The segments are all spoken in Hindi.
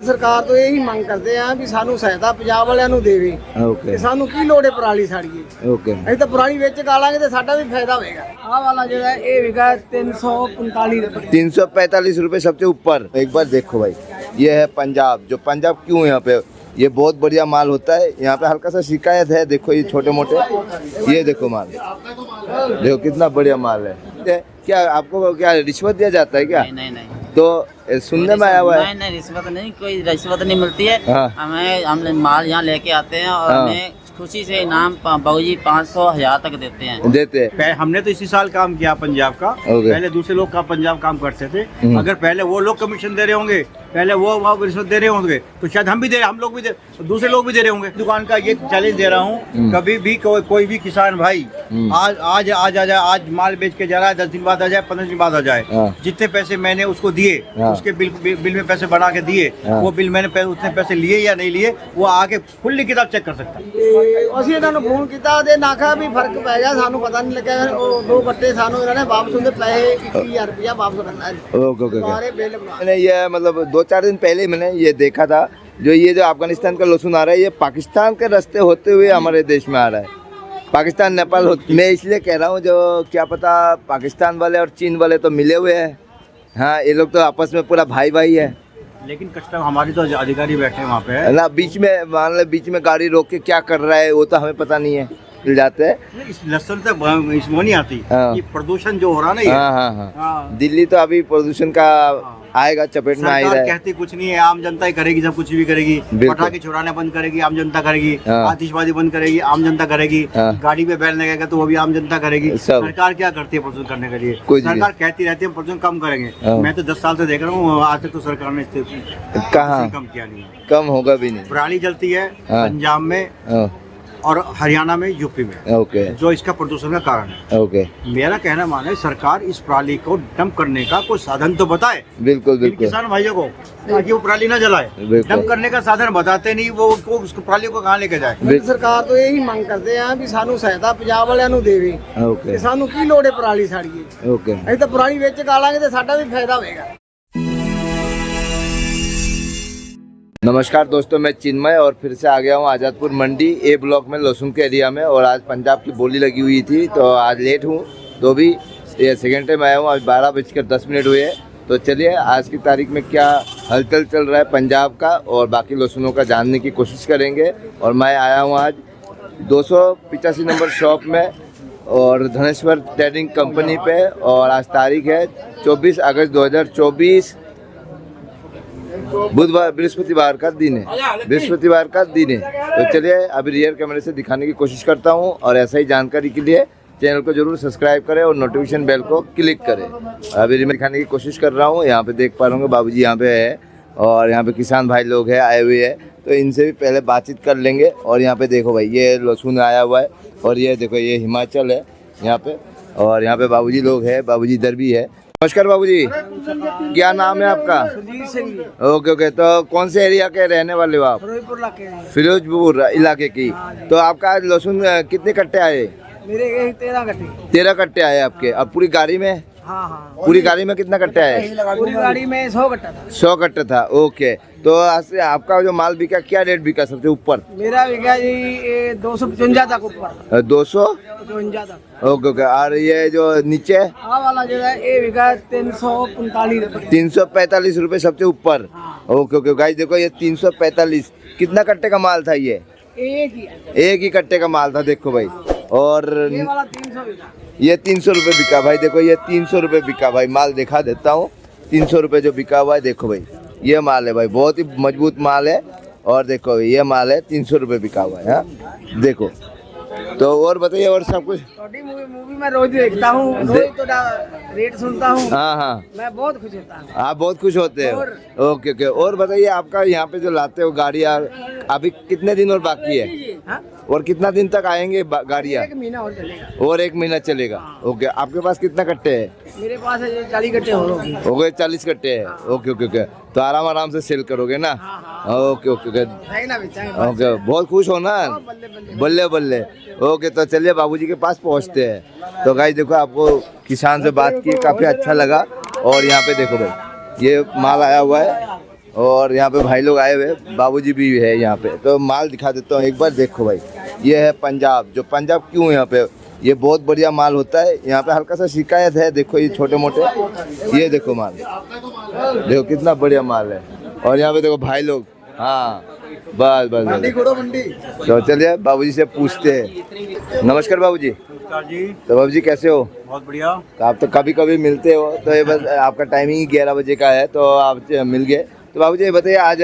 ਸਰਕਾਰ ਤੋਂ ਇਹੀ ਮੰਗ ਕਰਦੇ ਆ ਵੀ ਸਾਨੂੰ ਸਹਾਇਤਾ ਪੰਜਾਬ ਵਾਲਿਆਂ ਨੂੰ ਦੇਵੇ ओके ਤੇ ਸਾਨੂੰ ਕੀ ਲੋੜ ਹੈ ਪਰਾਲੀ ਸਾੜੀਏ। ओके ਅਸੀਂ ਤਾਂ ਪਰਾਲੀ ਵੇਚ ਕਾ ਲਾਂਗੇ ਤੇ ਸਾਡਾ ਵੀ ਫਾਇਦਾ ਹੋਏਗਾ। ਆਹ ਵਾਲਾ ਜਿਹੜਾ ਇਹ ਵਿਕਾ 345 रुपए। 345 रुपए सबसे ऊपर। एक बार देखो भाई, ये है पंजाब। जो पंजाब क्यों यहाँ पे ये बहुत बढ़िया माल होता है। यहाँ पे हल्का सा शिकायत है, देखो ये छोटे मोटे, ये देखो माल, देखो कितना बढ़िया माल है। क्या आपको क्या रिश्वत दिया जाता है क्या? नहीं नहीं तो सुनने में आया हुआ है। नहीं रिश्वत नहीं, कोई रिश्वत नहीं मिलती है। हाँ। हम माल यहाँ लेके आते हैं और हाँ। हमें खुशी से इनाम बाबूजी 500,000 तक देते हैं। देते हैं। हमने तो इसी साल काम किया पंजाब का। ओके। पहले दूसरे लोग का पंजाब काम करते थे। अगर पहले वो लोग कमीशन दे रहे होंगे, पहले वो रिश्वत दे रहे होंगे, तो शायद हम भी दे रहे, हम लोग भी दे, दूसरे लोग भी दे रहे होंगे। दुकान का ये चैलेंज दे रहा हूँ, कभी भी कोई भी किसान भाई आज आ जाए, आज माल बेच के जा रहा है, 10 दिन बाद आ जाए, 15 दिन बाद आ जाए, हाँ। जितने पैसे मैंने उसको दिए, हाँ। उसके बिल में पैसे बना के दिए, हाँ। वो बिल मैंने उतने पैसे लिए या नहीं लिए, वो आके फुल्ली किताब चेक कर सकता है। ਤੇ ਅਸੀਂ ਇਹਨਾਂ ਨੂੰ ਫੋਨ ਕੀਤਾ ਤੇ ਨਾਖਾ ਵੀ ਫਰਕ ਪੈ ਗਿਆ, ਸਾਨੂੰ ਪਤਾ ਨਹੀਂ ਲੱਗਿਆ। ਉਹ 2 ਗੱਟੇ ਸਾਨੂੰ ਇਹਨਾਂ ਨੇ ਵਾਪਸ ਹੁੰਦੇ ਪੈਸੇ 21,000 रुपया वापस करना है। ओके ओके सारे बिल बना मैंने ये मतलब 2-4 दिन पहले मैंने ये देखा था, जो ये जो अफगानिस्तान का लहसुन आ रहा है, ये पाकिस्तान के रास्ते होते हुए हमारे देश में आ रहा है। पाकिस्तान नेपाल मैं इसलिए कह रहा हूँ, जो क्या पता पाकिस्तान वाले और चीन वाले तो मिले हुए हैं। हाँ, ये लोग तो आपस में पूरा भाई भाई है। लेकिन कस्टम हमारी तो अधिकारी बैठे हैं वहाँ पे ना बीच में मान लो, बीच में गाड़ी रोक के क्या कर रहा है वो तो हमें पता नहीं है। मिल जाते हैं इस लहसुन से वो नहीं आती। हाँ। ये प्रदूषण जो हो रहा है ना, ये हाँ हाँ हाँ। हाँ। दिल्ली तो अभी प्रदूषण का आएगा, चपेट में आ ही सरकार रहा है। कहती कुछ नहीं है, आम जनता ही करेगी, सब कुछ भी करेगी। बिल्कुल। पटाखे छुड़ाने बंद करेगी, आम जनता करेगी। हाँ। आतिशबाजी बंद करेगी, आम जनता करेगी। हाँ। गाड़ी पे बैल लगेगा तो वो भी आम जनता करेगी। सब। सरकार क्या करती है प्रदूषण करने के लिए? कुछ नहीं। सरकार कहती रहती है प्रदूषण कम करेंगे। हाँ। मैं तो 10 साल से देख रहा हूँ, आज तक तो सरकार ने कहाँ कम किया नहीं है। कम होगा भी नहीं। पराली जलती है हाँ। पंजाब में हाँ, और हरियाणा में, यूपी में, ओके जो इसका प्रदूषण का कारण है। ओके, मेरा कहना माने सरकार इस पराली को डंप करने का कोई साधन तो बताए बिल्कुल इन बिल्कुल किसान भाइयों को, ताकि वो पराली ना जलाए। बिल्कुल। डंप करने का साधन बताते नहीं, वो उसको पराली को कहाँ लेके जाए। ਕੇ ਸਰਕਾਰ ਤੋਂ ਇਹੀ ਮੰਗ ਕਰਦੇ ਆ ਵੀ ਸਾਨੂੰ ਸਹਾਇਤਾ ਪੰਜਾਬ ਵਾਲਿਆਂ ਨੂੰ ਦੇਵੇ ओके ਤੇ ਸਾਨੂੰ ਕੀ ਲੋੜ ਹੈ ਪਰਾਲੀ ਸਾੜੀਏ। ओके। ਅਸੀਂ ਤਾਂ ਪਰਾਲੀ ਵੇਚ ਕਾ ਲਾਂਗੇ ਤੇ ਸਾਡਾ ਵੀ ਫਾਇਦਾ ਹੋਏਗਾ। नमस्कार दोस्तों, मैं चिन्मय और फिर से आ गया हूँ आज़ादपुर मंडी ए ब्लॉक में लहसुन के एरिया में। और आज पंजाब की बोली लगी हुई थी, तो आज लेट हूँ, तो भी ये सेकेंड टाइम आया हूँ। आज 12:10 हुए हैं। तो चलिए आज की तारीख में क्या हलचल चल रहा है पंजाब का और बाकी लहसुनों का जानने की कोशिश करेंगे। और मैं आया हूँ आज 285 नंबर शॉप में और धनेश्वर ट्रेडिंग कंपनी पे। और आज तारीख है 24 अगस्त 2024, बुधवार, बृहस्पतिवार का दिन है। बृहस्पतिवार का दिन है। तो चलिए अभी रियर कैमरे से दिखाने की कोशिश करता हूँ। और ऐसा ही जानकारी के लिए चैनल को जरूर सब्सक्राइब करें और नोटिफिकेशन बेल को क्लिक करें। अभी रियर दिखाने की कोशिश कर रहा हूँ। यहाँ पे देख पा रहे होंगे बाबूजी यहाँ पे है और यहाँ पे किसान भाई लोग हैं आए हुए हैं, तो इनसे भी पहले बातचीत कर लेंगे। और यहाँ पे देखो भाई, ये लहसुन आया हुआ है और ये देखो ये हिमाचल है यहाँ पे। और यहाँ पे बाबूजी लोग हैं, बाबूजी इधर भी है। नमस्कार बाबूजी, क्या नाम है आपका? Surjit Singh ji, okay okay. तो कौन से एरिया के रहने वाले हो आप? फिरोजपुर इलाके हैं। फिरोजपुर इलाके की। तो आपका आज लहसुन कितने कट्टे आए? मेरे ये 13 गट्टे। 13 कट्टे आए आपके। अब पूरी गाड़ी में? हाँ हाँ, पूरी गाड़ी में कितना कट्टे आए? पूरी गाड़ी में 100 गट्टा था। 100 कट्टे था। ओके। तो आज से आपका जो माल बिका, क्या रेट बिका सबसे ऊपर? मेरा बिका जी 255 तक ऊपर। 255 तक। Okay okay. और ये जो नीचे आ वाला जो है ये बिका 345 रुपए। 345 रुपए सबसे ऊपर। ओके ओके गाइस, देखो ये 345। कितना कट्टे का माल था ये? एक ही है। एक ही कट्टे का माल था, देखो भाई। और ये वाला 300 बिका। ये 300 रुपये बिका भाई। देखो ये 300 रुपये बिका भाई। माल दिखा देता हूँ, 300 रुपये जो बिका हुआ है। देखो भाई ये माल है भाई, बहुत ही मजबूत माल है। और देखो ये माल है 300 रुपये बिका हुआ है। हाँ देखो। तो और बताइए और सब कुछ। छोटी मूवी मैं रोज देखता हूँ, रोज तो रेट सुनता हूँ। हाँ हाँ, मैं बहुत खुश होता हूँ। आप बहुत खुश होते हैं। Okay okay. और बताइए आपका यहाँ पे जो लाते हो गाड़ियाँ, अभी कितने दिन और बाकी है? हाँ? और कितना दिन तक आएंगे गाड़ियाँ? 1 महीना और चलेगा। और 1 महीना चलेगा। ओके। आपके पास कितना कट्टे है? मेरे पास है 40 गट्टे हो गए। 40 कट्टे है। Okay okay okay. तो आराम आराम से सेल करोगे ना? Okay okay okay. ओके, बहुत खुश हो ना? बल्ले बल्ले। ओके। तो चलिए बाबूजी के पास पहुंचते हैं। तो गाइस देखो, आपको किसान से बात की, काफ़ी अच्छा लगा। और यहाँ पे देखो भाई, ये माल आया हुआ है और यहाँ पे भाई लोग आए हुए, बाबूजी भी है यहाँ पे। तो माल दिखा देता हूँ एक बार, देखो भाई, ये है पंजाब। जो पंजाब क्यों यहाँ पे, ये बहुत बढ़िया माल होता है। यहाँ पे हल्का सा शिकायत है, देखो ये छोटे मोटे, ये देखो माल, देखो कितना बढ़िया माल है। और यहाँ पे देखो भाई लोग, हाँ बस बस बस। तो चलिए बाबूजी से पूछते हैं। नमस्कार बाबूजी। नमस्कार जी। तो बाबूजी कैसे हो? बहुत बढ़िया। तो आप तो कभी कभी मिलते हो, तो ये बस आपका टाइमिंग 11 बजे का है, तो आप मिल गए। तो बाबूजी ये बताइए, आज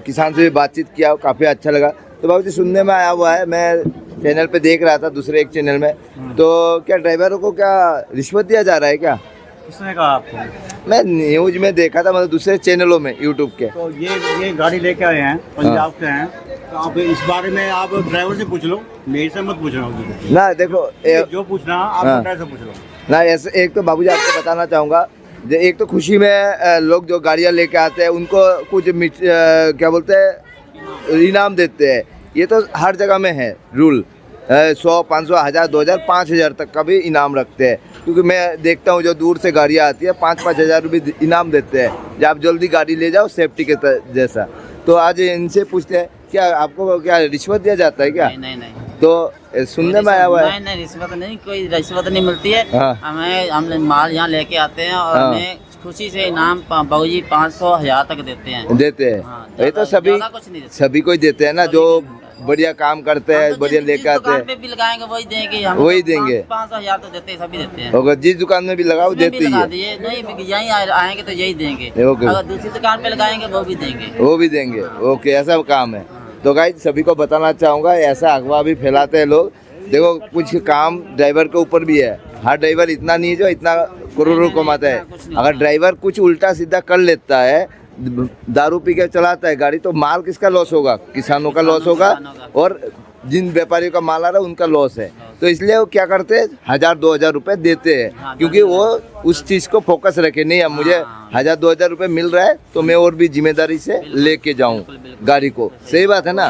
किसान से भी बातचीत किया, काफ़ी अच्छा लगा। तो बाबूजी सुनने में आया हुआ है, मैं चैनल पे देख रहा था, दूसरे एक चैनल में, तो क्या ड्राइवरों को क्या रिश्वत दिया जा रहा है क्या? किसने कहा आपको? मैं न्यूज में देखा था, मतलब दूसरे चैनलों में, यूट्यूब के। तो ये गाड़ी लेके आए हैं, पंजाब से हैं, तो आप इस बारे में आप ड्राइवर से पूछ लो, मेरे से मत पूछना। ना देखो जो पूछना आप ड्राइवर से पूछ लो ना। ऐसे एक तो बाबूजी आपको बताना चाहूँगा, एक तो खुशी में लोग जो गाड़ियाँ लेके आते हैं उनको कुछ क्या बोलते हैं, इनाम देते हैं। ये तो हर जगह में है रूल, 100, 500, 1000, 2000, 5000 तक का भी इनाम रखते हैं। क्योंकि मैं देखता हूँ जो दूर से गाड़ियाँ आती है 5-5 हज़ार रुपये इनाम देते हैं, जब आप जल्दी गाड़ी ले जाओ सेफ्टी के जैसा। तो आज इनसे पूछते हैं, क्या आपको क्या रिश्वत दिया जाता है क्या? नहीं। तो सुनने में आया हुआ है। नहीं, रिश्वत नहीं, कोई रिश्वत नहीं मिलती है। हाँ। हम माल यहाँ लेके आते हैं और हाँ। हमें खुशी से इनाम बाबूजी 500, 1000 तक देते हैं। हाँ, ये तो सभी कुछ नहीं देते। सभी को ही देते हैं ना, जो बढ़िया काम करते हैं, बढ़िया लेके आते हैं, पे भी लगाएंगे वही देंगे, हम वही देंगे। 500, 1000 तो देते हैं, सभी देते हैं। अगर जिस दुकान में भी लगाओ देते ही है। नहीं, यहीं आएंगे तो यही देंगे। ओके। अगर दूसरी दुकान पे लगाएंगे वो भी देंगे। वो भी देंगे। ओके, ऐसा काम है। तो गाइस सभी को बताना चाहूँगा, ऐसा अफवाह भी फैलाते हैं लोग। देखो कुछ काम ड्राइवर के ऊपर भी है। हर ड्राइवर इतना नहीं है जो इतना करोड़ों कमाता है। अगर ड्राइवर कुछ उल्टा सीधा कर लेता है, दारू पी के चलाता है गाड़ी, तो माल किसका लॉस होगा? किसानों का लॉस होगा, और जिन व्यापारियों का माल आ रहा है उनका लॉस है। तो इसलिए वो क्या करते हैं, 1000-2000 रुपये देते हैं, क्योंकि वो उस चीज़ को फोकस रखे, नहीं अब मुझे 1000-2000 रुपये मिल रहा है तो मैं और भी जिम्मेदारी से लेके जाऊं गाड़ी को। सही बात है ना?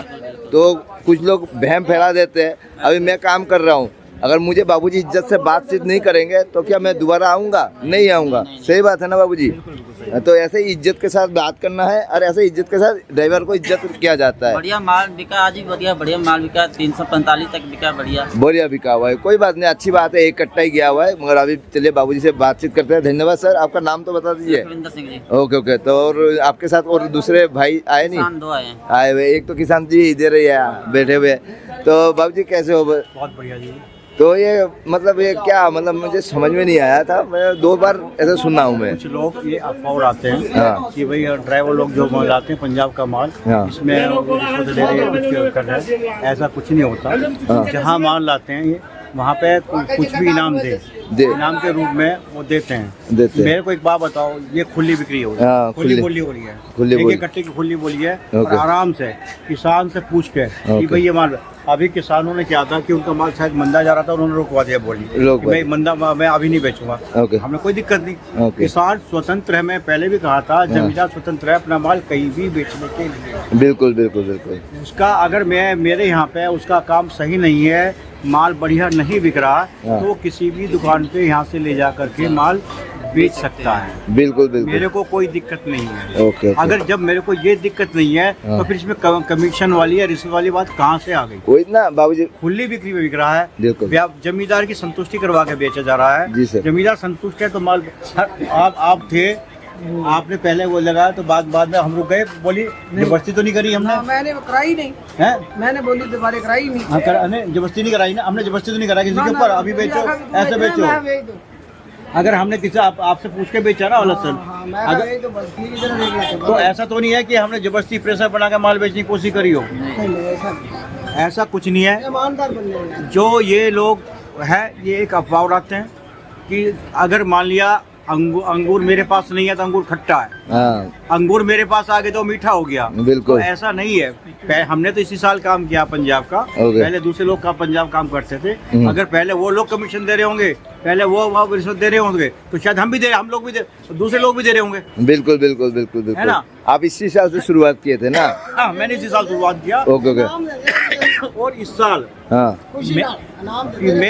तो कुछ लोग वहम फैला देते हैं। अभी मैं काम कर रहा हूँ, अगर मुझे बाबूजी इज्जत से बातचीत नहीं करेंगे तो क्या मैं दोबारा आऊँगा? नहीं आऊँगा। सही बात है ना बाबूजी? तो ऐसे ही इज्जत के साथ बात करना है, और ऐसे इज्जत के साथ ड्राइवर को इज्जत किया जाता है। बढ़िया माल बिका आज ही, बढ़िया माल बिका, 345 तक बिका, बढ़िया बिका हुआ है। कोई बात नहीं, अच्छी बात है, एक कट्टा ही गया हुआ है। मगर अभी चलिए बाबूजी से बातचीत करते हैं। धन्यवाद सर, आपका नाम तो बता दीजिए। रविंदर सिंह जी। ओके। तो और आपके साथ और दूसरे भाई आए नहीं? किसान 2 आए हैं। आए हुए, एक तो किसान जी इधर ही है बैठे हुए। तो बाबूजी कैसे हो? बहुत बढ़िया जी। तो ये मतलब ये क्या, मतलब मुझे समझ में नहीं आया था, मैं 2 बार ऐसा सुना हूँ मैं। कुछ लोग ये अफवाह उड़ाते हैं हाँ। कि भाई ड्राइवर लोग जो माल लाते हैं पंजाब का माल, हाँ। इसमें वो रिश्वत ले रहे हैं, कुछ कर रहे हैं। ऐसा कुछ नहीं होता। जहाँ माल लाते हैं ये, वहाँ पे कुछ भी इनाम दे इनाम के रूप में वो देते हैं। मेरे को एक बात बताओ, ये खुली बिक्री हो रही है, खुली बोली हो रही है, एक कट्टे की खुली बोली है। और आराम से किसान से पूछ के कि भाई ये माल, अभी किसानों ने क्या था कि उनका माल शायद मंदा जा रहा था, उन्होंने रोकवा दिया, बोली कि भाई मंदा मैं अभी नहीं बेचूंगा। हमने कोई दिक्कत नहीं। किसान स्वतंत्र है, मैं पहले भी कहा था, जमींदार स्वतंत्र है अपना माल कहीं भी बेचने के लिए। बिल्कुल। उसका अगर मेरे यहाँ पे उसका काम सही नहीं है, माल बढ़िया नहीं बिक रहा, तो किसी भी दुकान पे यहाँ से ले जा करके माल बेच सकता है। बिल्कुल। मेरे को कोई दिक्कत नहीं है। ओके। अगर जब मेरे को ये दिक्कत नहीं है तो फिर इसमें कमीशन वाली या रिश्वत वाली बात कहाँ से आ गई? कोई ना बाबूजी, खुली बिक्री में बिक रहा है। बिल्कुल। जमींदार की संतुष्टि करवा के बेचा जा रहा है। जी सर। जमींदार संतुष्ट है तो माल, आप थे, आपने पहले वो लगाया तो बाद में हम लोग गए, बोली जबरदस्ती तो नहीं करी हमने? मैंने कराई नहीं है, मैंने बोली दोबारा कराई नहीं। हाँ, जबरदस्ती नहीं कराई ना हमने, जबरदस्ती तो नहीं कराई किसी के ऊपर, अभी बेचो ऐसे बेचो। अगर हमने किसी आपसे पूछ के बेचा ना लहसुन, तो ऐसा तो नहीं है कि हमने जबरदस्ती प्रेशर बना के माल बेचने की कोशिश करी हो। ऐसा कुछ नहीं है। जो ये लोग है ये एक अफवाह उड़ाते हैं कि अगर मान लिया अंगूर मेरे पास नहीं है तो अंगूर खट्टा है, अंगूर मेरे पास आ गए तो मीठा हो गया। बिल्कुल। तो ऐसा नहीं है। हमने तो इसी साल काम किया पंजाब का, पहले दूसरे लोग का पंजाब काम करते थे। अगर पहले वो लोग कमीशन दे रहे होंगे, पहले वो रिश्वत दे रहे होंगे, तो शायद हम लोग भी दूसरे लोग भी दे रहे होंगे। बिल्कुल है ना? आप इसी साल से शुरुआत किए थे ना? हाँ, मैंने इसी साल शुरुआत किया। ओके। और इस साल हाँ,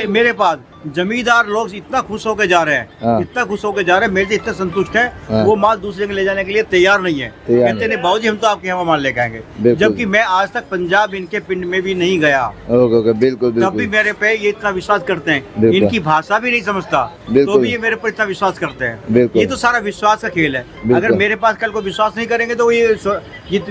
मेरे पास जमींदार लोग इतना खुश होकर जा रहे हैं, हाँ। इतना खुश होकर जा रहे हैं, मेरे से इतना संतुष्ट है, हाँ। वो माल दूसरे के ले जाने के लिए तैयार नहीं है। तैयार कहते नहीं बाबूजी हम तो आपके यहाँ माल लेके आएंगे, बिल्कुल। जबकि मैं आज तक पंजाब इनके पिंड में भी नहीं गया, ओके ओके, बिल्कुल तब भी बिल्कुल मेरे पे ये इतना विश्वास करते हैं। बिल्कुल। इनकी भाषा भी नहीं समझता तो बिल्कुल। भी ये मेरे पर इतना विश्वास करते हैं। बिल्कुल। ये तो सारा विश्वास का खेल है। बिल्कुल। अगर मेरे पास कल को विश्वास नहीं करेंगे तो ये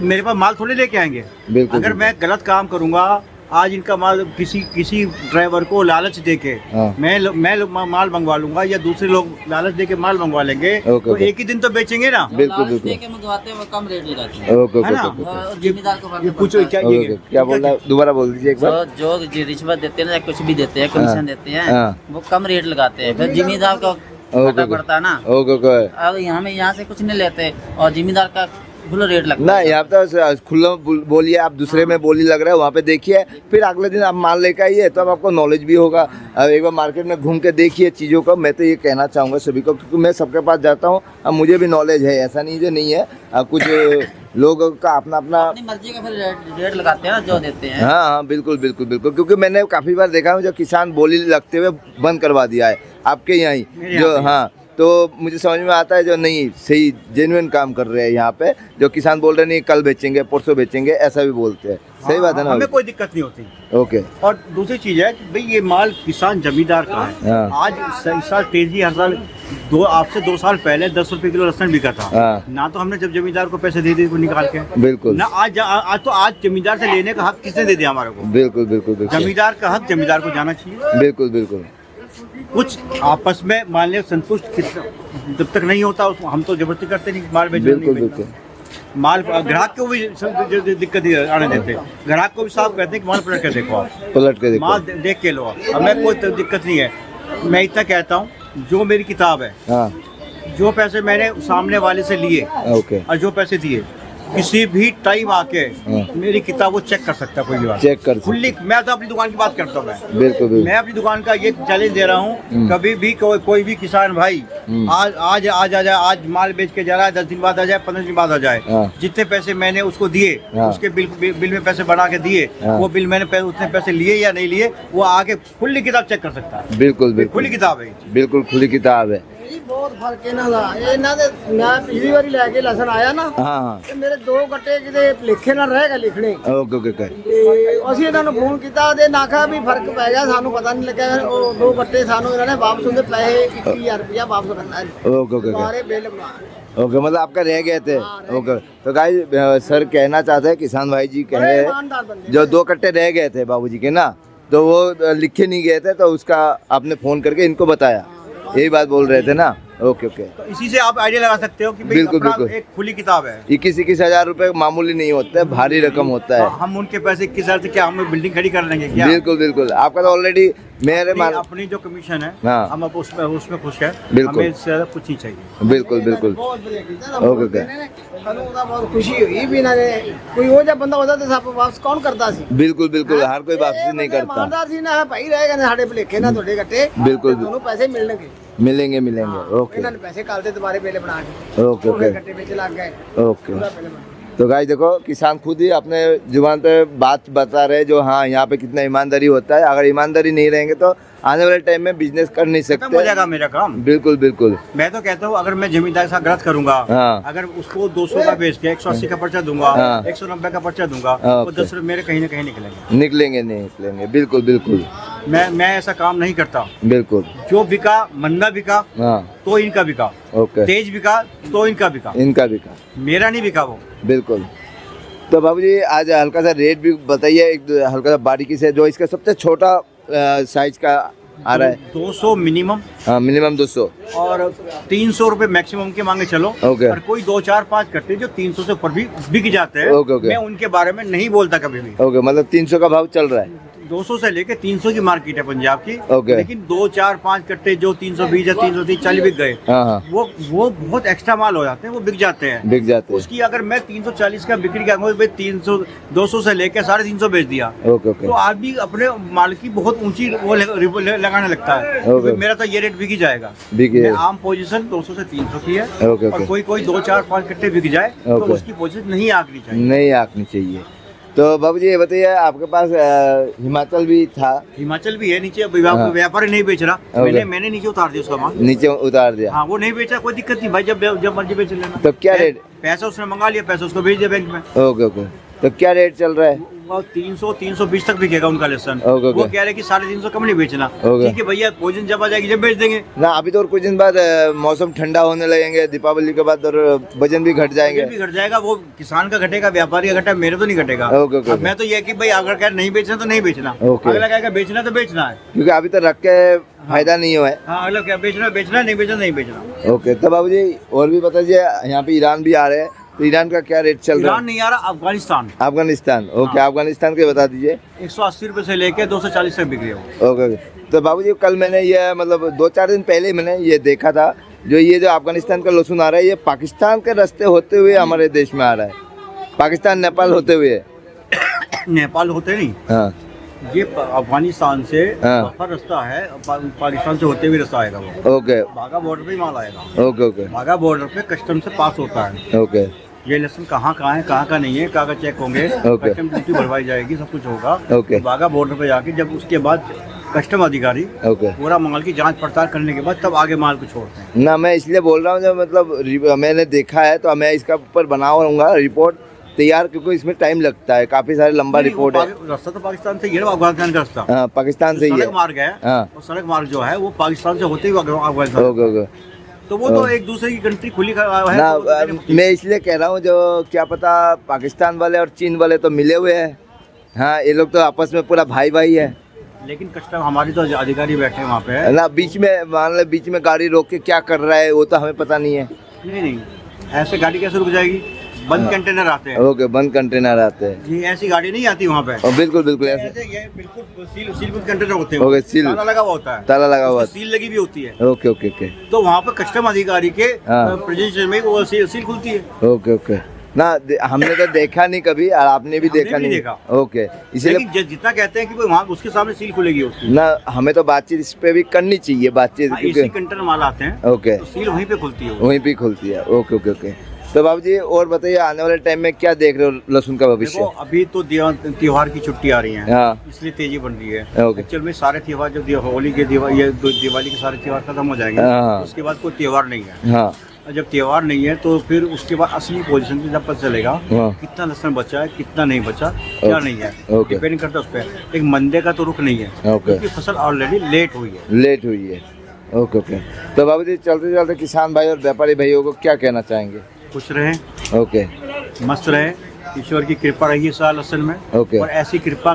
मेरे पास माल थोड़ी लेके आएंगे। बिल्कुल, अगर मैं गलत काम करूंगा, आज इनका माल किसी ड्राइवर को लालच देके हाँ। मैं माल मंगवा लूंगा या दूसरे लोग लालच देके माल मंगवा लेंगे, ओके, तो ओके। एक ही दिन तो बेचेंगे ना। बिल्कुल लालच बिल्कुल देके मंगवाते हैं वो कम रेट लगाते हैं। ओके है ओके ना? Okay okay. और जिम्मेदार को ये भरना पूछो पड़ता है। क्या ओके, क्या बोल रहा है? दोबारा बोल दीजिए एक बार। जो रिश्वत देते हैं या कुछ भी देते हैं, कमीशन देते हैं, हाँ। वो कम रेट लगाते हैं, फिर जिम्मेदार को ओके, घाटा ओके। पड़ता है ना। Okay okay. अब यहाँ से कुछ नहीं लेते और जिम्मेदार का फुल रेट लगता ना है। यहाँ पे खुला बोलिए, आप दूसरे में बोली लग रहा है वहाँ पे देखिए, फिर अगले दिन आप माल लेकर आइए तो अब आपको नॉलेज भी होगा। अब एक बार मार्केट में घूम के देखिए चीज़ों का। मैं तो ये कहना चाहूँगा सभी को, क्योंकि मैं सबके पास जाता हूँ, अब मुझे भी नॉलेज है, ऐसा नहीं जो नहीं है। कुछ लोगों का अपना अपना अपनी मर्जी का फिर रेट लगाते हैं ना, जो देते हैं। हाँ हाँ बिल्कुल बिल्कुल बिल्कुल, क्योंकि मैंने काफ़ी बार देखा है जो किसान बोली लगते हुए बंद करवा दिया है आपके यहाँ ही मेरे जो। यहाँ पे। हाँ, तो मुझे समझ में आता है जो नहीं सही जेन्युइन काम कर रहे हैं यहाँ पे, जो किसान बोल रहे नहीं कल बेचेंगे परसों बेचेंगे, ऐसा भी बोलते हैं। सही बात है ना? हमें कोई दिक्कत नहीं होती। ओके। और दूसरी चीज है कि भाई ये माल किसान जमींदार का है। हाँ। आज इस साल तेजी हर साल आपसे 2 साल पहले 10 रुपए किलो लहसुन बिका था। हाँ। ना तो हमने जब जमींदार को पैसे दे दिए को निकाल के, बिल्कुल ना आज जमींदार से लेने का हक किसने दे दिया हमारे को? बिल्कुल बिल्कुल बिल्कुल जमींदार का हक जमींदार को जाना चाहिए। बिल्कुल बिल्कुल कुछ आपस में मान लिया संतुष्ट जब तक नहीं होता हम तो जबरदस्ती करते नहीं, माल बेचना नहीं बिल्कुल बेचना। माल ग्राहक को भी दिक्कत आने देते, ग्राहक को भी साफ कहते हैं कि माल पलट कर देखो, आप पलट के देखो। माल देख के लो। हमें कोई दिक्कत नहीं है। मैं इतना कहता हूँ, जो मेरी किताब है, हाँ जो पैसे मैंने सामने वाले से लिए ओके, और जो पैसे दिए, किसी भी टाइम आके हाँ। मेरी किताब वो चेक कर सकता है कोई भी बात। चेक कर सकते। खुली मैं तो अपनी दुकान की बात करता हूँ। मैं बिल्कुल बिल्कुल मैं अपनी दुकान का ये चैलेंज दे रहा हूँ, कभी भी कोई भी किसान भाई आज आ जाए, आज माल बेच के जा रहा है, 10 दिन बाद आ जाए, 15 दिन बाद आ जाए, हाँ। जितने पैसे मैंने उसको दिए, हाँ। उसके बिल में पैसे बना के दिए, हाँ। वो बिल मैंने उतने पैसे लिए या नहीं लिए, वो आके खुली किताब चेक कर सकता है। बिल्कुल बिल्कुल खुली किताब है। बिल्कुल खुली किताब है। ਜੀ ਬਹੁਤ ਫਰਕ ਇਹਨਾਂ ਦਾ। ਇਹਨਾਂ ਦੇ ਮੈਂ ਪਿਛਲੀ ਵਾਰੀ ਲੈ ਕੇ ਲਸਣ ਆਇਆ ਨਾ, हाँ हाँ ਤੇ ਮੇਰੇ 2 ਗੱਟੇ ਕਿਤੇ ਲਿਖੇ ਨਾ ਰਹਿ ਗਏ ਲਿਖਣੇ, ओके ओके ओके ਤੇ ਅਸੀਂ ਇਹਨਾਂ ਨੂੰ ਫੋਨ ਕੀਤਾ ਤੇ ਨਾਖਾ ਵੀ ਫਰਕ ਪੈ ਗਿਆ, ਸਾਨੂੰ ਪਤਾ ਨਹੀਂ ਲੱਗਿਆ। ਉਹ 2 ਗੱਟੇ ਸਾਨੂੰ ਇਹਨਾਂ ਨੇ ਵਾਪਸ ਹੁੰਦੇ ਪੈਸੇ 21000 ਰੁਪਇਆ ਵਾਪਸ ਕਰਨਾ ਹੈ, ओके ओके ओके ਸਾਰੇ ਬਿੱਲ ਬਣਾ। ओके, मतलब आपका रह गए थे। हाँ, रह ओके, तो गाइस सर कहना चाहते हैं, किसान भाई जी कह रहे हैं ईमानदार बंदे जो 2 कट्टे रह गए थे बाबूजी के ना, तो वो लिखे नहीं गए थे, तो उसका आपने फोन करके इनको बताया, यही बात बोल रहे थे ना? ओके ओके, तो इसी से आप आइडिया लगा सकते हो कि भाई बिल्कुल, अपना बिल्कुल। एक खुली किताब है। 21,000 रुपए मामूली नहीं होता है, भारी रकम होता है। हम उनके पैसे 21,000 से क्या हम बिल्डिंग खड़ी कर लेंगे क्या? बिल्कुल बिल्कुल, आपका तो ऑलरेडी मेरे मान। अपनी जो कमीशन है, हाँ। हम अब उसमें खुश है। बिल्कुल। हमें इससे ज्यादा कुछ नहीं चाहिए। बिल्कुल बिल्कुल ਬਹੁਤ ਵਧੀਆ ਕੀਤਾ ਨਾ। ओके ओके, ਸਾਨੂੰ ਉਹਦਾ ਬਹੁਤ ਖੁਸ਼ੀ ਹੋਈ ਵੀ ਇਹਨਾਂ ਨੇ ਕੋਈ ਉਹ ਜਿਹਾ ਬੰਦਾ ਹੁੰਦਾ ਤੇ ਸਭ ਵਾਪਸ ਕੌਣ ਕਰਦਾ ਸੀ? बिल्कुल बिल्कुल, हर कोई वापसी नहीं करता। ਇਮਾਨਦਾਰ ਸੀ ਨਾ, ਭਾਈ ਰਹਿ ਗਏ ਨੇ ਸਾਡੇ ਭੁਲੇਖੇ ਨਾ ਤੁਹਾਡੇ ਗੱਟੇ, ਬਿਲਕੁਲ। ਤੇ ਤੁਹਾਨੂੰ ਪੈਸੇ ਮਿਲਣਗੇ। मिलेंगे मिलेंगे। ओके ਇਹਨਾਂ ਨੇ ਪੈਸੇ ਕੱਲ ਦੇ ਦੁਬਾਰੇ ਬਿੱਲ ਬਣਾ ਕੇ ओके ਉਹਦੇ ओके ਗੱਟੇ ਵਿੱਚ ਲੱਗ ਗਏ, ओके। ਉਹਦਾ ਬਿੱਲ ਬਣਾ। तो गाइस देखो, किसान खुद ही अपने जुबान पे बात बता रहे जो हाँ यहाँ पे कितना ईमानदारी होता है। अगर ईमानदारी नहीं रहेंगे तो आने वाले टाइम में बिजनेस कर नहीं खत्म हो सकते। जाएगा मेरा काम। बिल्कुल बिल्कुल, मैं तो कहता हूँ, अगर मैं जमींदार के साथ गलत करूंगा, हाँ। अगर उसको 200 का बेच के 180 का पर्चा दूंगा, हाँ। 190 का पर्चा दूंगा, हाँ, वो ओके। 10 रुपये मेरे कहीं ना कहीं निकलेंगे। निकलेंगे नहीं निकलेंगे, बिल्कुल बिल्कुल मैं ऐसा काम नहीं करता। बिल्कुल। जो बिका, मंदा बिका हाँ तो इनका बिका, ओके, तेज बिका तो इनका बिका, इनका भी का मेरा नहीं बिका वो। बिल्कुल। तो बाबू जी आज हल्का सा रेट भी बताइए, एक हल्का सा बारीकी से, जो इसका सबसे छोटा साइज का आ रहा है। 200 मिनिमम हाँ मिनिमम 200 और 300 रुपए मैक्सिमम के मांगे चलो। ओके। और कोई 2 4 5 कट्टे जो 300 से ऊपर भी बिक जाते हैं, ओके, ओके। मैं उनके बारे में नहीं बोलता कभी भी। ओके, मतलब 300 का भाव चल रहा है। 200 से लेके 300 की मार्केट है पंजाब की। ओके। लेकिन 2 4 5 कट्टे जो 320 या 330 40 बिक गए, हाँ हाँ, वो बहुत एक्स्ट्रा माल हो जाते हैं, वो बिक जाते हैं। बिक जाते हैं। उसकी अगर मैं 340 का बिक्री करूंगा, भाई 300 200 से लेके 350 बेच दिया, ओके ओके तो आदमी अपने माल की बहुत ऊंची वो लगाने लगता है। ओके। तो मेरा तो ये रेट बिक ही जाएगा। बिक मैं जाएगा। आम पोजीशन 200 से 300 की है। ओके, और ओके। कोई 2 4 5 कट्टे बिक जाए तो ओके। उसकी पोजीशन नहीं आंकनी चाहिए। नहीं आंकनी चाहिए। तो बाबू जी ये बताइए, आपके पास हिमाचल भी था? हिमाचल भी है नीचे, अभी हाँ। व्यापारी नहीं बेच रहा, मैंने नीचे उतार दिया उसका माल। नीचे उतार दिया? हाँ, वो नहीं बेचा, कोई दिक्कत नहीं भाई, जब मर्जी बेच लेना। तो क्या रेट? पैसा उसने मंगा लिया, पैसा उसको भेज दिया बैंक में। ओके ओके, तो क्या रेट चल रहा है? वो 300-320 तक बिकेगा उनका लहसुन। Okay, okay. वो कह रहे कि 350 कम नहीं बेचना। ओके। ठीक है भैया, भोजन जब आ जाएगी जब बेच देंगे ना अभी तो और कुछ दिन बाद मौसम ठंडा होने लगेंगे, दीपावली के बाद और वजन भी घट जाएंगे। भी घट जाएगा, वो किसान का घटेगा, व्यापारी का घटेगा, मेरे तो नहीं घटेगा। ओके, ओके, अब मैं तो ये कि भाई अगर कह नहीं बेचना तो नहीं बेचना, ओके। अगला कहेगा बेचना तो बेचना है। क्योंकि अभी तो रख के फायदा नहीं हुआ है। हाँ, अगला क्या बेचना बेचना, नहीं बेचना नहीं बेचना। ओके, तो बाबू जी और भी बता दीजिए, यहाँ पे ईरान भी आ रहे हैं, तो ईरान का क्या रेट चल रहा ईरान है? नहीं आ रहा, अफगानिस्तान। अफगानिस्तान, ओके। अफगानिस्तान के बता दीजिए। 180 रुपए से लेके 240 तक बिक रहे हो। Okay okay. तो बाबू जी कल मैंने ये मतलब 2-4 दिन पहले मैंने ये देखा था, जो अफगानिस्तान का लहसुन आ रहा है, ये पाकिस्तान के रास्ते होते हुए हमारे देश में आ रहा है, पाकिस्तान नेपाल होते हुए। नेपाल होते नहीं, हाँ ये अफगानिस्तान से हाँ। बफर रास्ता है, पाकिस्तान से होते हुए रास्ता आएगा वो। ओके बाघा बॉर्डर पे ही माल आएगा। ओके ओके बाघा बॉर्डर पे कस्टम से पास होता है। ओके ये लहसुन कहाँ है कहाँ का नहीं है, कागज चेक होंगे, ओके। कस्टम ड्यूटी भरवाई जाएगी, सब कुछ होगा। ओके। बाघा बॉर्डर पे जाके जब उसके बाद कस्टम अधिकारी ओके। पूरा माल की जांच पड़ताल करने के बाद तब आगे माल को छोड़ते हैं। ना मैं इसलिए बोल रहा हूँ, जब मतलब मैंने देखा है तो मैं इसका ऊपर बनाऊंगा रिपोर्ट तैयार, क्योंकि इसमें टाइम लगता है, काफी सारे लंबा नहीं, रिपोर्ट वो है। रास्ता तो पाकिस्तान से ही है ना, अफगानिस्तान का रास्ता। हाँ, पाकिस्तान से ही है। सड़क मार्ग है, हाँ। और सड़क मार्ग जो है वो पाकिस्तान से होते ही अफगानिस्तान। Okay okay. तो वो तो एक दूसरे की कंट्री खुली है, ना तो वो तो देने- मैं इसलिए कह रहा हूँ, जो क्या पता पाकिस्तान वाले और चीन वाले तो मिले हुए हैं। हाँ, ये लोग तो आपस में पूरा भाई भाई है। लेकिन कस्टम हमारी तो अधिकारी बैठे हैं वहाँ पे। ना बीच में मान लो, बीच में गाड़ी रोक के क्या कर रहा है वो तो हमें पता नहीं है। नहीं, ऐसे गाड़ी कैसे रुक जाएगी? बंद कंटेनर आते हैं। ओके, बंद कंटेनर आते हैं। ये ऐसी गाड़ी नहीं आती वहाँ पे। और बिल्कुल बिल्कुल ऐसे ऐसे ये बिल्कुल सील कंटेनर होते हैं। Okay, seal. ताला लगा हुआ होता है, ताला लगा हुआ। सील लगी भी होती है। ओके ओके ओके तो वहाँ पे कस्टम अधिकारी के हाँ। प्रेजेंटेशन में वो सील खुलती है। Okay okay. ना हमने तो देखा नहीं कभी, और आपने भी हमने देखा भी नहीं। देखा। ओके, इसीलिए लेकिन जितना कहते हैं कि वहाँ उसके सामने सील खुलेगी उसकी। ना हमें तो बातचीत इस पे भी करनी चाहिए, बातचीत, हाँ, इसी क्योंकि कंटेनर माल आते हैं, ओके तो सील वहीं पे खुलती है वो। वहीं पे खुलती है। Okay okay okay. तो बाबू जी और बताइए, आने वाले टाइम में क्या देख रहे हो लहसुन का भविष्य? देखो, अभी तो त्योहार की छुट्टी आ रही है, हाँ इसलिए तेजी बन रही है। ओके। एक्चुअल में सारे त्योहार जब होली के दिवाली के सारे त्योहार खत्म हो जाएंगे, हाँ। उसके बाद कोई त्योहार नहीं है। हाँ और जब त्योहार नहीं है तो फिर उसके बाद असली पोजीशन पे जब पता चलेगा हाँ। कितना लहसुन बचा है, कितना नहीं बचा, क्या नहीं है, ओके। डिपेंड करता है उस पर। एक मंदे का तो रुख नहीं है, ओके। क्योंकि फसल ऑलरेडी लेट हुई है। लेट हुई है। Okay okay. तो बाबू जी चलते चलते किसान भाई और व्यापारी भाइयों को क्या कहना चाहेंगे? खुश रहें, ओके मस्त रहें, ईश्वर की कृपा रही है साल लहसुन में। ओके। और ऐसी कृपा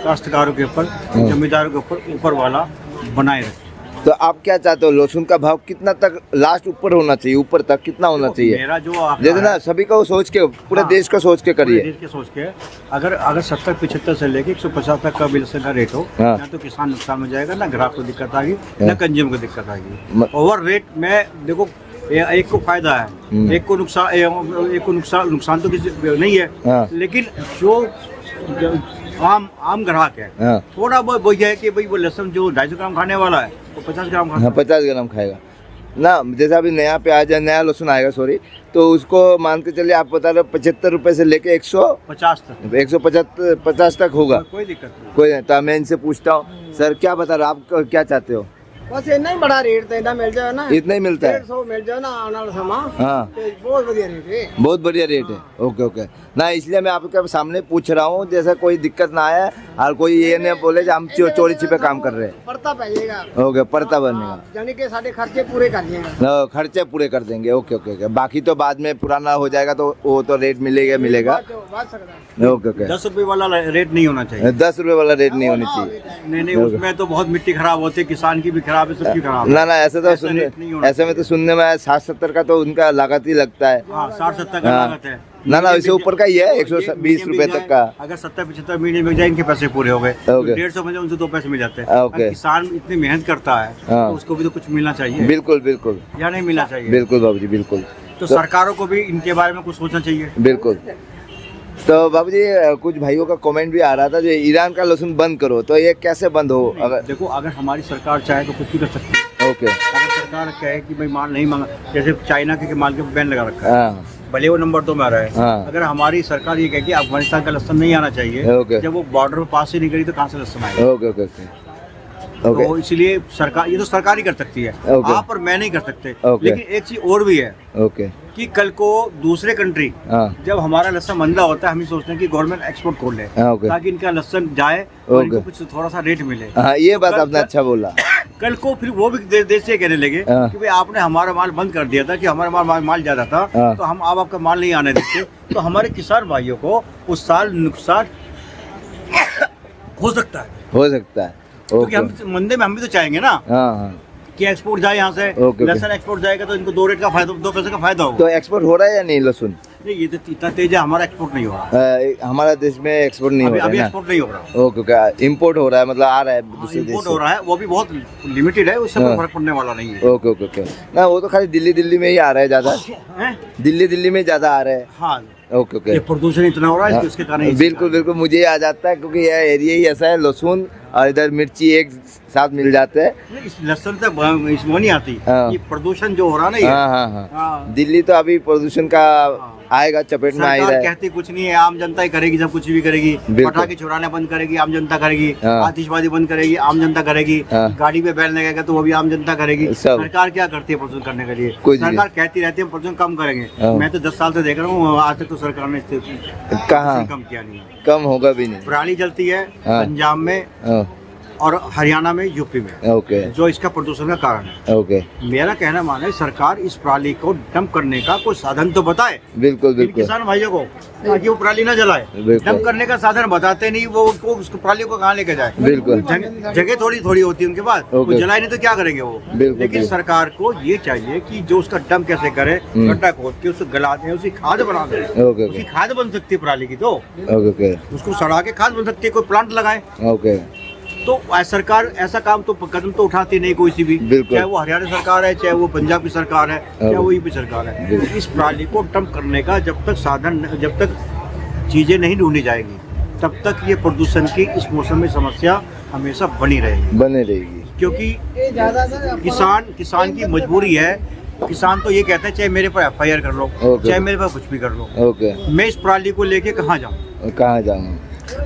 काश्तकारों के ऊपर, जमींदारों के ऊपर वाला बनाए रखे। तो आप क्या चाहते हो, लहसुन का भाव कितना तक लास्ट ऊपर होना चाहिए, ऊपर तक कितना होना चाहिए? मेरा जो आपका जैसे ना सभी को सोच के, पूरे हाँ। देश का सोच के पूरे करिए। देश के सोच के अगर 70-75 से लेके 150 तक का भी लहसुन का रेट हो, हाँ। ना तो किसान नुकसान हो जाएगा, ना ग्राहक को दिक्कत आएगी, हाँ। ना कंज्यूमर को दिक्कत आएगी। ओवर रेट में देखो, एक को फायदा है, एक को नुकसान तो किसी नहीं है। हाँ। लेकिन जो आम ग्राहक है, हाँ थोड़ा बहुत वही है कि भाई वो लहसुन जो 250 ग्राम खाने वाला है वो 50 ग्राम खाता हाँ, 50 ग्राम खाएगा ना। जैसे अभी नया प्याज है, नया लहसुन आएगा, सॉरी, तो उसको मान के चलिए, आप बता रहे 75 रुपए से लेके 50 तक 150 तक होगा। कोई दिक्कत नहीं। कोई नहीं। तो मैं इनसे पूछता हूँ, सर क्या बता रहे हो, आप क्या चाहते हो? बस इतना ही बड़ा रेट तो इतना मिल जाए ना, इतना ही मिलता है? 150 मिल जाए ना आने वाला समा, हाँ, तो बहुत बढ़िया रेट है। बहुत बढ़िया रेट है। Okay okay. ना इसलिए मैं आपके सामने पूछ रहा हूँ, जैसा कोई दिक्कत ना आए और कोई ये नहीं बोले कि हम चोरी छिपे काम कर रहे हैं। पड़ता पाइएगा, ओके, पड़ता बनेगा, यानी कि सारे खर्चे पूरे कर दिएगा। ना खर्चे पूरे कर देंगे। Okay okay okay. बाकी तो बाद में पुराना हो जाएगा तो वो तो रेट मिलेगा। बात सकता है। Okay okay. 10 रुपए वाला रेट नहीं होना चाहिए। 10 रुपए वाला रेट नहीं होनी चाहिए। नहीं, उसमें तो बहुत मिट्टी खराब होती है, किसान की भी खराब है, सबकी खराब है। ना ऐसे तो ऐसा रेट नहीं होना ऐसे में तो सुनने में 60-70 का तो उनका लागत ही लगता है। हाँ, 60-70 का हाँ। लागत है। ना इससे ऊपर का ही है, 120 रुपए तक का। अगर 70-75 मीडियम में जाए, इनके पैसे पूरे हो गए, ओके। तो 150 में उनसे 2 पैसे मिल जाते हैं। ओके। अब किसान इतनी मेहनत करता है, हाँ। तो उसको भी तो कुछ मिलना चाहिए, बिल्कुल बिल्कुल या नहीं मिलना चाहिए? बिल्कुल बाबूजी, बिल्कुल। तो सरकारों को भी इनके बारे में कुछ सोचना चाहिए। बिल्कुल। तो बाबूजी कुछ भाइयों का कमेंट भी आ रहा था, जो ईरान का लहसुन बंद करो, तो ये कैसे बंद हो? अगर देखो, अगर हमारी सरकार चाहे तो कुछ भी कर सकती है। ओके। अगर सरकार कहे कि भाई माल नहीं मांगा, जैसे चाइना के माल के बैन लगा रखा है, हाँ भले वो नंबर 2 में आ रहा है। हाँ। अगर हमारी सरकार ये कहे कि अफगानिस्तान का लहसुन नहीं आना चाहिए, ओके। जब वो बॉर्डर पे पास ही नहीं करी तो कहाँ से लहसुन आएगा? ओके ओके ओके तो इसलिए सरकार, ये तो सरकार ही कर सकती है, ओके। आप और मैं नहीं कर सकते। ओके। लेकिन एक चीज और भी है ओके कि कल को दूसरे कंट्री हाँ जब हमारा लहसुन मंदा होता है, हम ही सोचते हैं कि गवर्नमेंट एक्सपोर्ट खोल ले, हाँ, ओके। ताकि इनका लहसुन जाए और इनको ओके। कुछ थोड़ा सा रेट मिले। हाँ, ये बात कल- आपने अच्छा बोला। कल को फिर वो भी देश से कहने लगे हाँ। कि भाई आपने हमारा माल बंद कर दिया था, कि हमारा माल ज्यादा था, हाँ। तो हम अब आपका माल नहीं आने देते। तो हमारे किसान भाइयों को उस साल नुकसान हो सकता है, हो सकता है। क्योंकि ओके हम मंदे में हम भी तो चाहेंगे ना हाँ हाँ कि एक्सपोर्ट जाए यहाँ से। Okay, okay. लहसुन एक्सपोर्ट जाएगा तो इनको 2 रेट का फायदा, 2 पैसे का फायदा होगा। तो एक्सपोर्ट हो रहा है या नहीं लहसुन? नहीं, ये तो इतना तेज है, हमारा एक्सपोर्ट नहीं हो रहा, हमारा देश में एक्सपोर्ट नहीं हो अभी रहा अभी है ना? एक्सपोर्ट नहीं हो रहा। ओके ओके, इम्पोर्ट हो रहा है, मतलब आ रहा है दूसरे देश इम्पोर्ट से। हो रहा है, वो भी बहुत लिमिटेड है, उससे हाँ। कोई फर्क पड़ने वाला नहीं है। ओके ओके ओके, ना वो तो खाली दिल्ली में ही आ रहा है ज्यादा, हैं? दिल्ली में ज्यादा आ रहा है। हाँ, ओके ओके ये प्रदूषण इतना हो रहा है, हाँ, इसके कारण ही- बिल्कुल बिल्कुल, मुझे आ जाता है क्योंकि यह एरिया ही ऐसा है, लहसुन और इधर मिर्ची एक साथ मिल जाते हैं। नहीं, इस लहसुन तक इसमें नहीं आती, हाँ। ये प्रदूषण जो हो रहा है ना, ये हाँ हाँ हाँ, हाँ। दिल्ली तो अभी प्रदूषण का आएगा, चपेट में आ ही सरकार रहा है। कहती कुछ नहीं है, आम जनता ही करेगी, सब कुछ भी करेगी। बिल्कुल। पटाखे छुड़ाने बंद करेगी, आम जनता करेगी। हाँ। आतिशबाजी बंद करेगी, आम जनता करेगी। हाँ। गाड़ी पे बैल लगेगा तो वो भी आम जनता करेगी। सब। सरकार क्या करती है प्रदूषण करने के लिए? कुछ नहीं। सरकार कहती रहती है प्रदूषण कम करेंगे। हाँ। मैं तो 10 साल से देख रहा हूँ, आज तक तो सरकार ने कहाँ कम किया नहीं है। कम होगा भी नहीं। पराली जलती है हाँ। पंजाब में हाँ, और हरियाणा में, यूपी में, ओके जो इसका प्रदूषण का कारण है। ओके, मेरा कहना माना है सरकार इस पराली को डंप करने का कोई साधन तो बताए बिल्कुल इन बिल्कुल किसान भाइयों को, ताकि वो पराली ना जलाए। बिल्कुल। डंप करने का साधन बताते नहीं, वो उनको उसको पराली को कहाँ लेके जाए? बिल्कुल जगह थोड़ी थोड़ी होती है उनके पास, वो ओके। जलाए नहीं तो क्या करेंगे वो? बिल्कुल, लेकिन बिल्कुल। सरकार को ये चाहिए कि जो उसका डंप कैसे करे, गड्ढा खोद के उसको गला दे, उसकी खाद बना दे। ओके उसकी ओके खाद बन सकती है पराली की, तो ओके ओके उसको सड़ा के खाद बन सकती है, कोई प्लांट लगाए। ओके, तो सरकार ऐसा काम तो कदम तो उठाती नहीं कोई सी भी, बिल्कुल। चाहे वो हरियाणा सरकार है, चाहे वो पंजाब की सरकार है, चाहे वो यूपी सरकार है। बिल्कुल। इस प्रणाली को डंप करने का जब तक साधन, जब तक चीजें नहीं ढूंढी जाएगी, तब तक ये प्रदूषण की इस मौसम में समस्या हमेशा बनी रहेगी। बने रहेगी। क्योंकि ये ज्यादा सर किसान की मजबूरी है। किसान तो ये कहते हैं चाहे मेरे पर FIR कर लो, ओके। चाहे मेरे पर कुछ भी कर लो, ओके, मैं इस प्रणाली को लेके कहाँ जाऊँ? कहाँ जाऊँ?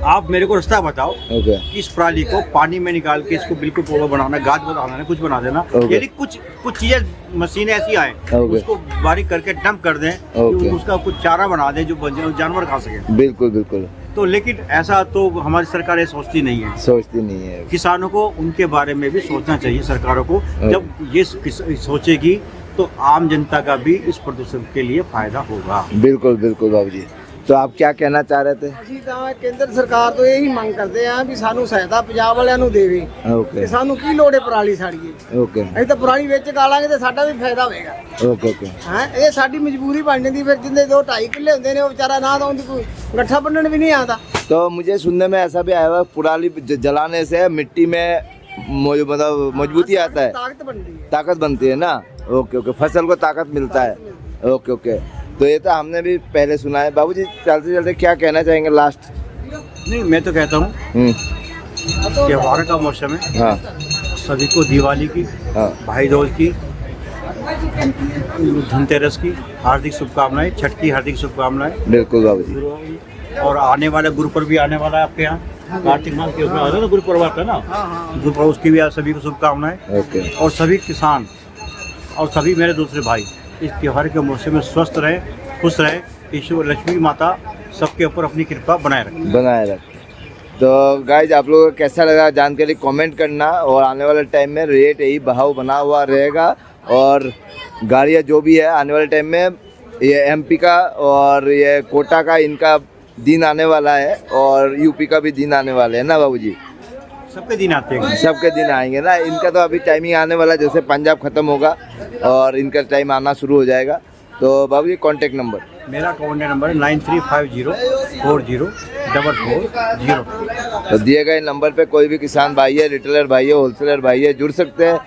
आप मेरे को रास्ता बताओ ओके कि इस पराली को पानी में निकाल के इसको बिल्कुल पोगा बनाना, गाद बनाना, कुछ बना देना। ओके। यदि कुछ चीजें मशीनें ऐसी आए, ओके। उसको बारीक करके डंप कर दें, ओके। कि उसका कुछ चारा बना दें जो जानवर खा सके। बिल्कुल बिल्कुल, तो लेकिन ऐसा तो हमारी सरकार ये सोचती नहीं है। सोचती नहीं है। किसानों को उनके बारे में भी सोचना चाहिए सरकारों को। जब ये सोचेगी तो आम जनता का भी इस प्रदूषण के लिए फायदा होगा। बिल्कुल बिल्कुल बाबू जी, तो आप क्या ਕਹਿਣਾ ਚਾਹ ਰਹੇ थे? ਅਸੀਂ ਤਾਂ ਕੇਂਦਰ ਸਰਕਾਰ ਤੋਂ ਇਹੀ ਮੰਗ ਕਰਦੇ ਆਂ ਵੀ ਸਾਨੂੰ ਸਹਾਇਤਾ ਪੰਜਾਬ ਵਾਲਿਆਂ ਨੂੰ ਦੇਵੇ ओके ਤੇ ਸਾਨੂੰ ਕੀ ਲੋੜ ਹੈ ਪਰਾਲੀ ਸਾੜੀਏ। ओके ਅਸੀਂ ਤਾਂ ਪਰਾਲੀ ਵਿੱਚ ਕਾਲਾਂਗੇ ਤੇ ਸਾਡਾ ਵੀ ਫਾਇਦਾ ਹੋਏਗਾ। ओके ओके, ਹਾਂ ਇਹ ਸਾਡੀ ਮਜਬੂਰੀ ਬਣ ਜਾਂਦੀ ਫਿਰ ਜਿੰਦੇ 2-2.5 ਕਿੱਲੇ ਹੁੰਦੇ ਨੇ ਉਹ ਵਿਚਾਰਾ ਨਾ ਤਾਂ ਉਹਦੀ ਕੋਈ ਗੱਠਾ ਬੰਨਣ ਵੀ ਨਹੀਂ ਆਉਂਦਾ। तो मुझे सुनने में ऐसा भी आया हुआ पुराली जलाने से मिट्टी में मतलब मजबूती आता है, ਤਾਕਤ ਬਣਦੀ ਹੈ। ताकत बनती है ना। ओके ओके, फसल को ताकत मिलता है। ओके ओके, तो ये तो हमने भी पहले सुना है। बाबूजी चलते चलते क्या कहना चाहेंगे लास्ट? नहीं, मैं तो कहता हूँ त्योहार का मौसम है, हाँ सभी को दिवाली की, हाँ भाई दूज की, धनतेरस की हार्दिक शुभकामनाएं, छठ की हार्दिक शुभकामनाएं। बिल्कुल बाबूजी, और आने वाला गुरु पर्व भी आने वाला है आपके यहाँ, कार्तिक मास के उसमें आता है ना गुरु पर्व आता है ना, गुरु पर्व, उसकी भी आप सभी को शुभकामनाएं। ओके और सभी किसान और सभी मेरे दूसरे भाई इस त्योहार के मौसम में स्वस्थ रहे, खुश रहे। ईश्वर लक्ष्मी माता सबके ऊपर अपनी कृपा बनाए रखे। बनाए रखें। तो गाइज आप लोगों को कैसा लगा जानकारी कमेंट करना, और आने वाले टाइम में रेट यही भाव बना हुआ रहेगा, और गाड़ियाँ जो भी है आने वाले टाइम में ये MP का और ये कोटा का इनका दिन आने वाला है, और UP का भी दिन आने वाले है ना बाबूजी? सबके दिन आते हैं। सबके दिन आएंगे ना। इनका तो अभी टाइमिंग आने वाला है, जैसे पंजाब खत्म होगा और इनका टाइम आना शुरू हो जाएगा। तो बाबूजी कॉन्टेक्ट नंबर? मेरा कॉन्टेक्ट नंबर है 9350404440। तो दिए गए नंबर पे कोई भी किसान भाई है, रिटेलर भाई है, होलसेलर भाई है, जुड़ सकते हैं।